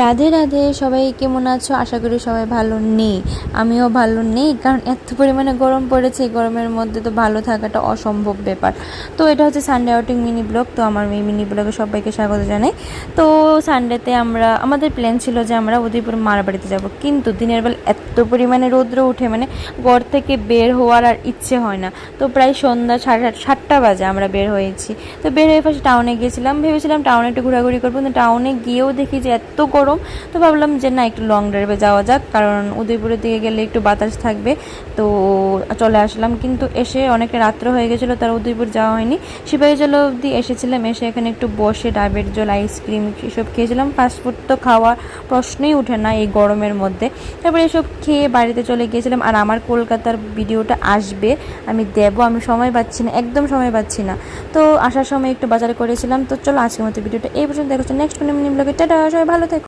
রাধে রাধে, সবাই কেমন আছো? আশা করি সবাই ভালো নেই। আমিও ভালো নেই, কারণ এত পরিমাণে গরম পড়েছে। এই গরমের মধ্যে তো ভালো থাকাটা অসম্ভব ব্যাপার। তো এটা হচ্ছে সানডে আউটিং মিনি ব্লগ। তো আমার এই মিনি ব্লগে সবাইকে স্বাগত জানাই। তো সানডেতে আমাদের প্ল্যান ছিল যে আমরা উদয়পুর মার বাড়িতে যাব, কিন্তু দিনের বেলা এত পরিমাণে রৌদ্র উঠে, মানে ঘর থেকে বের হওয়ার আর ইচ্ছে হয় না। তো প্রায় সন্ধ্যা 7:30 বাজে আমরা বের হয়েছি। তো বের হয়ে ফার্স্ট টাউনে গিয়েছিলাম, ভেবেছিলাম টাউনে একটু ঘোরাঘুরি করবো, কিন্তু টাউনে গিয়েও দেখি যে এত গরম। তো ভাবলাম যে না, একটু লং ড্রাইভে যাওয়া যাক, কারণ উদয়পুরের দিকে গেলে একটু বাতাস থাকবে। তো চলে আসলাম, কিন্তু এসে অনেকটা রাত্র হয়ে গেছিলো, তার উদয়পুর যাওয়া হয়নি। সিপাহীজল অবধি এসেছিলাম, এসে এখানে একটু বসে ডাবের জল, আইসক্রিম এসব খেয়েছিলাম। ফাস্টফুড তো খাওয়া প্রশ্নই ওঠে না এই গরমের মধ্যে। তারপরে এসব খেয়ে বাড়িতে চলে গিয়েছিলাম। আর আমার কলকাতার ভিডিওটা আসবে, আমি দেবো, আমি সময় পাচ্ছি না, একদম সময় পাচ্ছি না। তো আসার সময় একটু বাজার করেছিলাম। তো চলো আজকের মতো ভিডিওটা এই পর্যন্ত, দেখো নেক্সট কোনো মিনি ব্লগে। টাটা, সবাই ভালো থেকো।